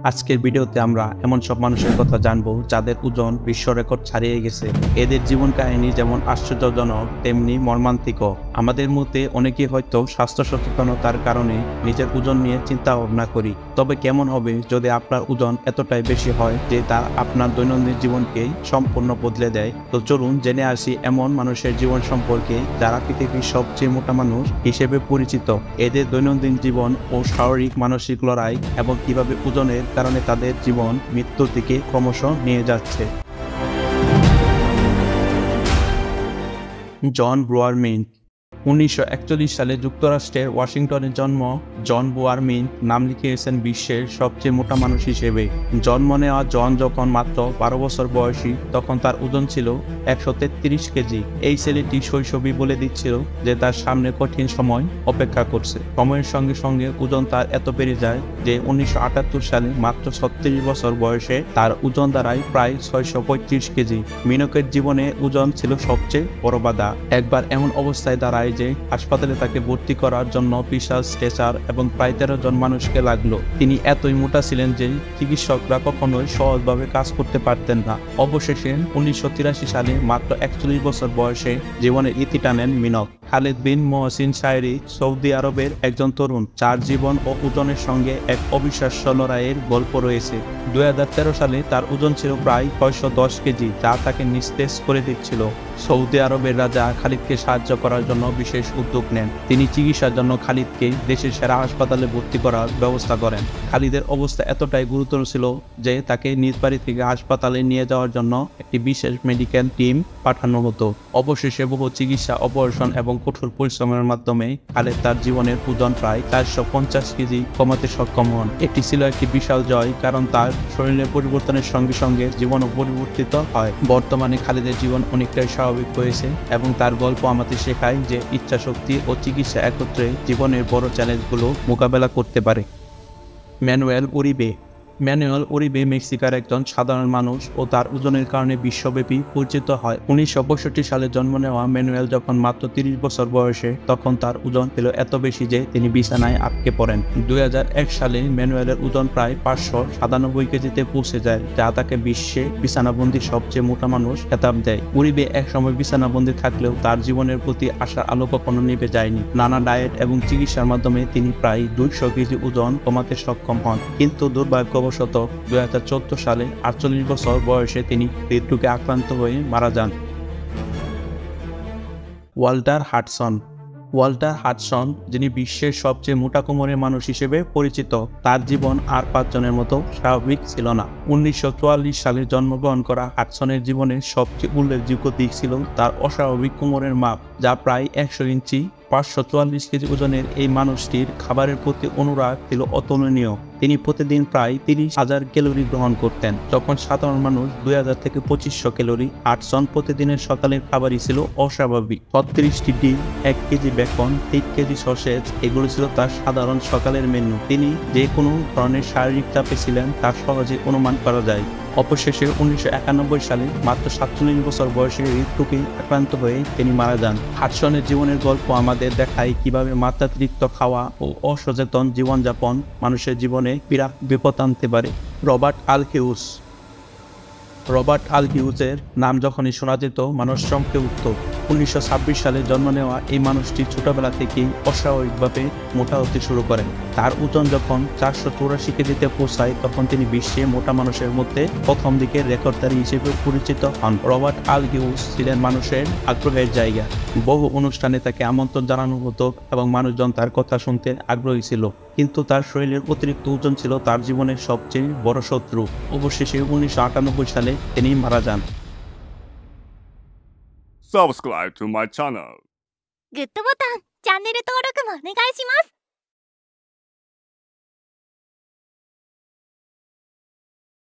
আজকের ভিডিওতে আমরা এমন সব মানুষের কথা জানবো যাদের ওজন বিশ্ব রেকর্ড ছাড়িয়ে গেছে। এদের জীবন কাহিনী যেমন আশ্চর্যজনক তেমনি মর্মান্তিকও। আমাদের মধ্যে অনেকেই হয়তো স্বাস্থ্য সচেতনতার কারণে নিজের ওজন নিয়ে চিন্তা ভাবনা করি। তবে কেমন হবে যদি আপনার ওজন এতটাই বেশি হয় যে তা আপনার দৈনন্দিন জীবনকেই সম্পূর্ণ বদলে দেয়? তো চলুন জেনে আসি এমন মানুষের জীবন সম্পর্কে যারা পৃথিবীর সবচেয়ে মোটা মানুষ হিসেবে পরিচিত, এদের দৈনন্দিন জীবন ও শারীরিক মানসিক লড়াই এবং কিভাবে ওজনের কারণে তাদের জীবন মৃত্যুর দিকে ক্রমশ নিয়ে যাচ্ছে। জন ব্রুয়ারমিন্ট 1941 সালে যুক্তরাষ্ট্রের ওয়াশিংটনে জন্ম জন ব্রুয়ারমিন্ট নাম লিখিয়েছেন বিশ্বের সবচেয়ে মোটা মানুষ হিসেবে। জন্ম নেওয়া জন যখন মাত্র 12 বছর বয়সী তখন তার ওজন ছিল 133 কেজি। এই ছেলেটি শৈশবই বলে দিচ্ছিল যে তার সামনে কঠিন সময় অপেক্ষা করছে। সময়ের সঙ্গে সঙ্গে ওজন তার এত বেড়ে যায় যে 1978 সালে মাত্র 36 বছর বয়সে তার ওজন দাঁড়ায় প্রায় 635 কেজি। মিনকের জীবনে ওজন ছিল সবচেয়ে বড় বাধা। একবার এমন অবস্থায় দাঁড়ায় যে হাসপাতালে তাকে ভর্তি করার জন্য বিশাল স্ট্রেচার এবং প্রায় 13 জন মানুষকে লাগলো। তিনি এতই মোটা ছিলেন যে চিকিৎসকরা কখনোই সহজভাবে কাজ করতে পারতেন না। অবশেষে 1983 সালে মাত্র 41 বছর বয়সে জীবনের ইতি টানেন মিনক। খালেদ বিন মহসিন শায়রি সৌদি আরবের একজন তরুণ যার জীবন ও ওজনের সঙ্গে এক অবিশ্বাস্য লড়াইয়ের গল্প রয়েছে। 2013 সালে তার ওজন ছিল প্রায় 610 কেজি, যা তাকে নিস্তেজ করে দিচ্ছিল। সৌদি আরবের রাজা খালিদকে সাহায্য করার জন্য বিশেষ উদ্যোগ নেন। তিনি চিকিৎসার জন্য খালিদকে দেশের সেরা হাসপাতালে ভর্তি করার ব্যবস্থা করেন। খালিদের অবস্থা এতটাই গুরুতর ছিল যে তাকে নিজ বাড়ি থেকে হাসপাতালে নিয়ে যাওয়ার জন্য একটি বিশেষ মেডিকেল টিম পাঠানো হতো। অবশেষে বহু চিকিৎসা, অপারেশন এবং কঠোর পরিশ্রমের মাধ্যমে খালেদ তার জীবনের ওজন প্রায় 450 কেজি কমাতে সক্ষম হন। এটি ছিল একটি বিশাল জয়, কারণ তার শরীরের পরিবর্তনের সঙ্গে সঙ্গে জীবনও পরিবর্তিত হয়। বর্তমানে খালেদের জীবন অনেকটাই স্বাভাবিক হয়েছে এবং তার গল্প আমাদের শেখায় যে ইচ্ছাশক্তি ও চিকিৎসা একত্রে জীবনের বড় চ্যালেঞ্জগুলো মোকাবেলা করতে পারে। ম্যানুয়েল উরিবে মেক্সিকার একজন সাধারণ মানুষ ও তার ওজনের কারণে বিশ্বব্যাপী পরিচিত হয়। 1965 সালে জন্ম নেওয়া ম্যানুয়েল যখন মাত্র 30 বছর বয়সে তখন তার ওজন ছিল এত বেশি যে তিনি বিছানায় আটকে পড়েন। 2001 সালে ম্যানুয়েলের ওজন প্রায় 597 কেজিতে পৌঁছে যায়, যা তাকে বিশ্বে বিছানাবন্দি সবচেয়ে মোটা মানুষ খেতাব দেয়। উরিবে একসময় বিছানাবন্দি থাকলেও তার জীবনের প্রতি আশার আলো কখনো নিভে যায়নি। নানা ডায়েট এবং চিকিৎসার মাধ্যমে তিনি প্রায় 200 কেজি ওজন কমাতে সক্ষম হন, কিন্তু দুর্ভাগ্যবশত 2014 সালে 48 বছর বয়সে তিনি হৃদরোগে আক্রান্ত হয়ে মারা যান। ওয়াল্টার হাডসন, যিনি বিশ্বের সবচেয়ে মোটা কোমরের মানুষ হিসেবে পরিচিত, তার জীবন আর 5 জনের মতো স্বাভাবিক ছিল না। 1944 সালে জন্মগ্রহণ করা হাডসনের জীবনের সবচেয়ে উল্লেখযোগ্য দিক ছিল তার অস্বাভাবিক কোমরের মাপ, যা প্রায় 100 ইঞ্চি। 544 কেজি ওজনের এই মানুষটির খাবারের প্রতি অনুরাগ ছিল অতুলনীয়। তিনি প্রতিদিন প্রায় 30,000 ক্যালোরি গ্রহণ করতেন, যখন সাধারণ মানুষ 2000 থেকে 2500 ক্যালোরি। হাডসন প্রতিদিনের সকালের খাবারই ছিল অস্বাভাবিক। 36টি ডিম, 1 কেজি বেকন, 3 কেজি সসেজ, এগুলো ছিল তার সাধারণ সকালের মেনু। তিনি যে কোনো ধরনের শারীরিক চাপে ছিলেন তা সহজে অনুমান করা যায়। অবশেষে 1991 সালে মাত্র 47 বছর বয়সে হৃদরোগে আক্রান্ত হয়ে তিনি মারা যান। হাডসনের জীবনের গল্প আমাদের দেখায় কিভাবে মাত্রাতিরিক্ত খাওয়া ও অসচেতন জীবনযাপন মানুষের জীবনে বিরাট বিপদ আনতে পারে। রবার্ট আল হিউজের নাম যখনই শোনা যেত মানুষ চমকে উঠত। 1926 সালে জন্ম নেওয়া এই মানুষটি ছোটবেলা থেকেই অস্বাভাবিকভাবে মোটা হতে শুরু করেন। তার ওজন যখন 484 কেজিতে পৌঁছায় তখন তিনি বিশ্বে মোটা মানুষের মধ্যে প্রথম দিকের রেকর্ডধারী হিসেবে পরিচিত হন। রবার্ট আল হিউজ ছিলেন মানুষের আগ্রহের জায়গা। বহু অনুষ্ঠানে তাকে আমন্ত্রণ জানানো হতো এবং মানুষজন তার কথা শুনতে আগ্রহী ছিল, কিন্তু তার শরীরের অতিরিক্ত ওজন ছিল তার জীবনের সবচেয়ে বড় শত্রু। অবশেষে 1998 সালে তিনি মারা যান। Subscribe to my channel. グッドボタン、チャンネル登録もお願いします。